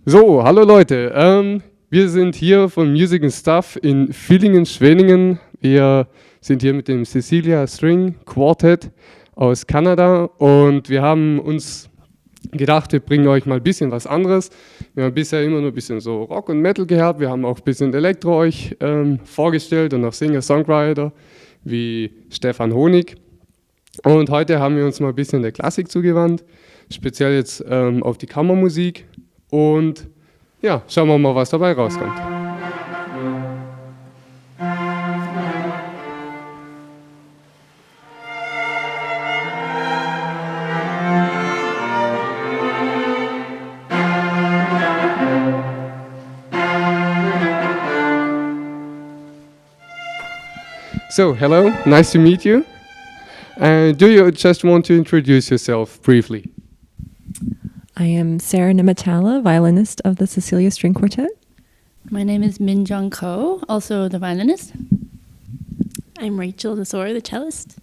So, hallo Leute. Wir sind hier von Music nStuff in Villingen-Schwenningen. Wir sind hier mit dem Cecilia String Quartet aus Kanada und wir haben uns gedacht, wir bringen euch mal ein bisschen was anderes. Wir haben bisher immer nur ein bisschen so Rock und Metal gehabt. Wir haben auch ein bisschen Elektro euch vorgestellt und auch Singer-Songwriter wie Stefan Honig. Und heute haben wir uns mal ein bisschen der Klassik zugewandt, speziell jetzt auf die Kammermusik. Und ja, schauen wir mal, was dabei rauskommt. So, hello, nice to meet you. Do you just want to introduce yourself briefly? I am Sarah Nematala, violinist of the Cecilia String Quartet. My name is Min Jong Ko, also the violinist. I'm Rachel Desor, the cellist.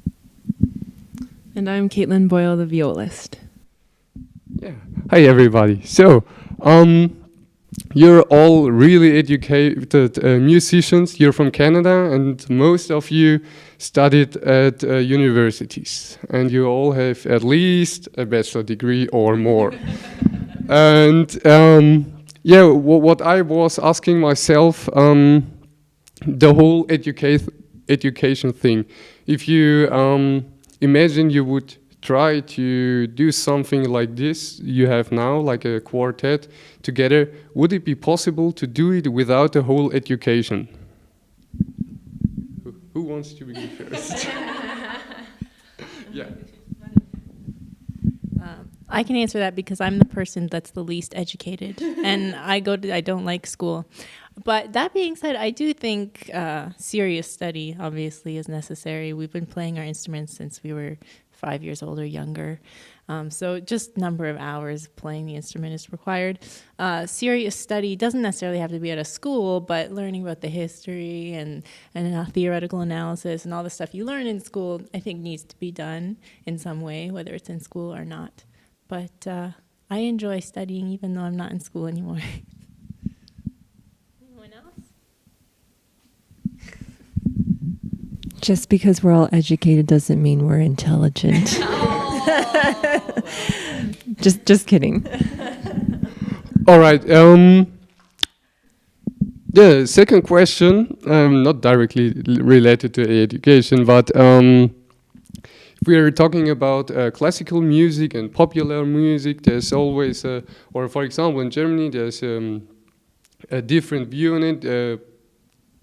And I'm Caitlin Boyle, the violist. Yeah. Hi everybody. So, you're all really educated musicians. You're from Canada, and most of you studied at universities, and you all have at least a bachelor degree or more. And yeah, what I was asking myself, the whole education thing. If you imagine you would try to do something like this you have now, like a quartet together, would it be possible to do it without the whole education? Who wants to begin first? Yeah. I can answer that because I'm the person that's the least educated, and I don't like school. But that being said, I do think serious study obviously is necessary. We've been playing our instruments since we were 5 years old or younger. So just number of hours playing the instrument is required. Serious study doesn't necessarily have to be at a school, but learning about the history and theoretical analysis and all the stuff you learn in school, I think needs to be done in some way, whether it's in school or not. But I enjoy studying even though I'm not in school anymore. Anyone else? Just because we're all educated doesn't mean we're intelligent. Just kidding. All right. The second question, not directly related to education, but if we are talking about classical music and popular music, there's always, or for example in Germany, there's a different view on it.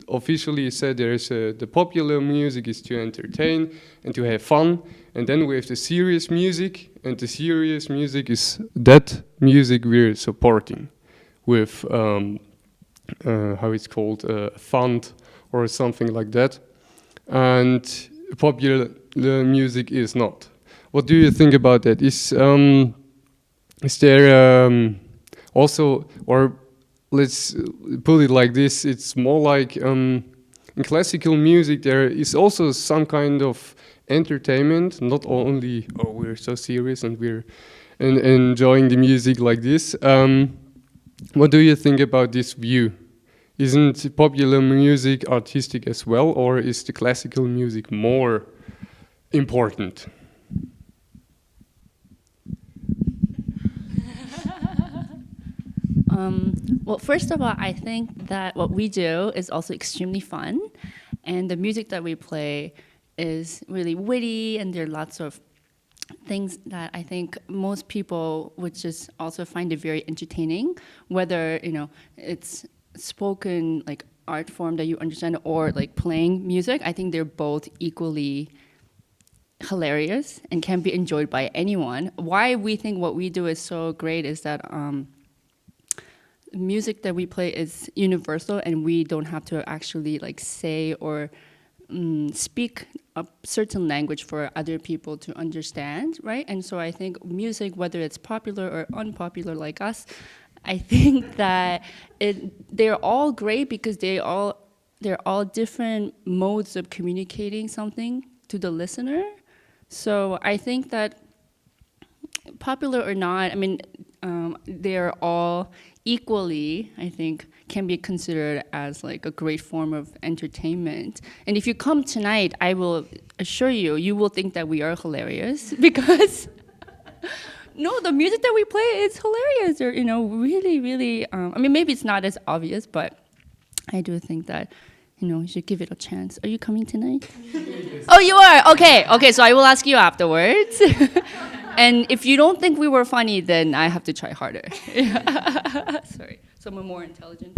Officially said there's the popular music is to entertain and to have fun, and then we have the serious music, and the serious music is that music we're supporting with how it's called, a fund or something like that, and popular music is not. What do you think about that? Is there also, or let's put it like this, it's more like in classical music there is also some kind of entertainment, not only, oh, we're so serious and we're enjoying the music like this. What do you think about this view? Isn't popular music artistic as well, or is the classical music more important? Well, first of all, I think that what we do is also extremely fun, and the music that we play is really witty, and there are lots of things that I think most people would just also find it very entertaining, whether it's spoken like art form that you understand or like playing music. I think they're both equally hilarious and can be enjoyed by anyone. Why we think what we do is so great is that music that we play is universal, and we don't have to actually like say or speak a certain language for other people to understand, right? And so I think music, whether it's popular or unpopular like us, I think that they're all great because they're all different modes of communicating something to the listener. So I think that popular or not, I mean, they're all equally, I think, can be considered as like a great form of entertainment. And if you come tonight, I will assure you, you will think that we are hilarious because no, the music that we play is hilarious, or really, really. I mean, maybe it's not as obvious, but I do think that you should give it a chance. Are you coming tonight? Oh, you are. Okay. So I will ask you afterwards. And if you don't think we were funny, then I have to try harder. Sorry, someone more intelligent.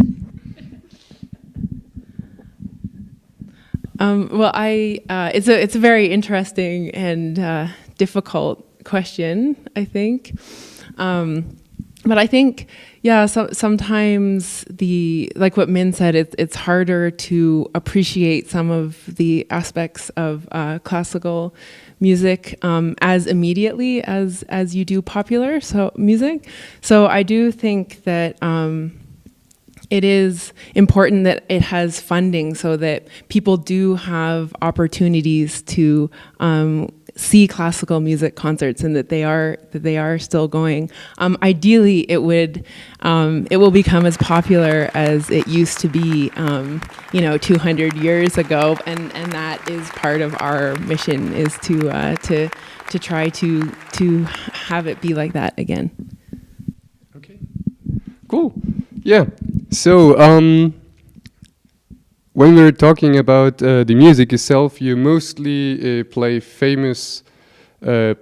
Well, it's a very interesting and difficult question, I think. But I think, so sometimes like what Min said, it's harder to appreciate some of the aspects of classical music as immediately as you do popular music. So I do think that it is important that it has funding so that people do have opportunities to see classical music concerts, and that they are still going. Ideally, it will become as popular as it used to be, 200 years ago, and that is part of our mission, is to try to have it be like that again. Okay, cool. Yeah. So when we're talking about the music itself, you mostly play famous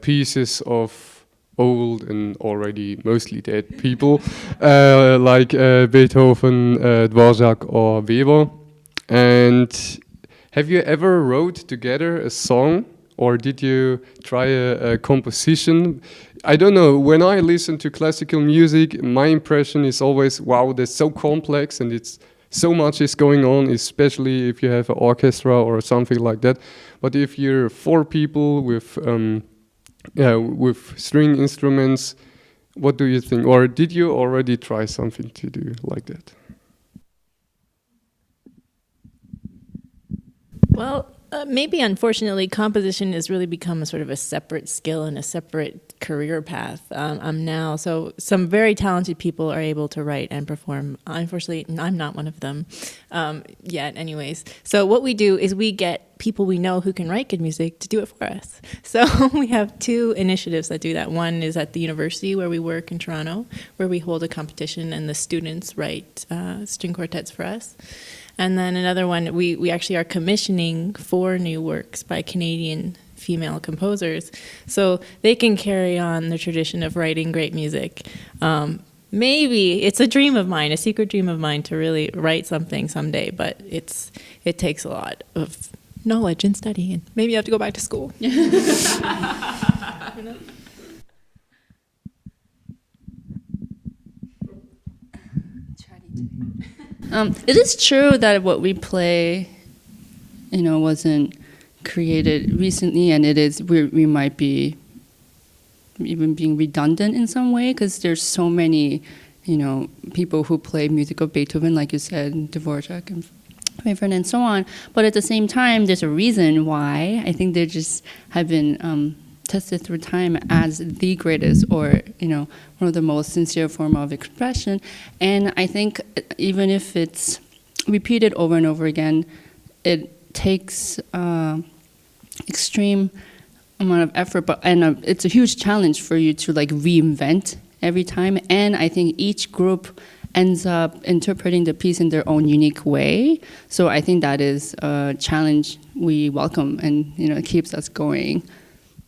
pieces of old and already mostly dead people, like Beethoven, Dvorak, or Weber. And have you ever wrote together a song, or did you try a composition? I don't know, when I listen to classical music, my impression is always, wow, that's so complex and it's so much is going on, especially if you have an orchestra or something like that. But if you're 4 people with string instruments, what do you think? Or did you already try something to do like that? Well, maybe unfortunately, composition has really become a sort of a separate skill and a separate career path. Now, so some very talented people are able to write and perform. Unfortunately, I'm not one of them yet anyways. So what we do is we get people we know who can write good music to do it for us. So we have 2 initiatives that do that. One is at the university where we work in Toronto, where we hold a competition and the students write string quartets for us. And then another one, we actually are commissioning 4 new works by Canadian female composers, so they can carry on the tradition of writing great music. Maybe it's a dream of mine, a secret dream of mine, to really write something someday, but it takes a lot of knowledge and study, and maybe you have to go back to school. It is true that what we play, wasn't created recently, and we might be even being redundant in some way, because there's so many, people who play music of Beethoven, like you said, Dvorak and Weber and so on. But at the same time, there's a reason why. I think they just have been tested through time as the greatest, or one of the most sincere form of expression. And I think even if it's repeated over and over again, it takes extreme amount of effort, and it's a huge challenge for you to reinvent every time. And I think each group ends up interpreting the piece in their own unique way. So I think that is a challenge we welcome, and it keeps us going.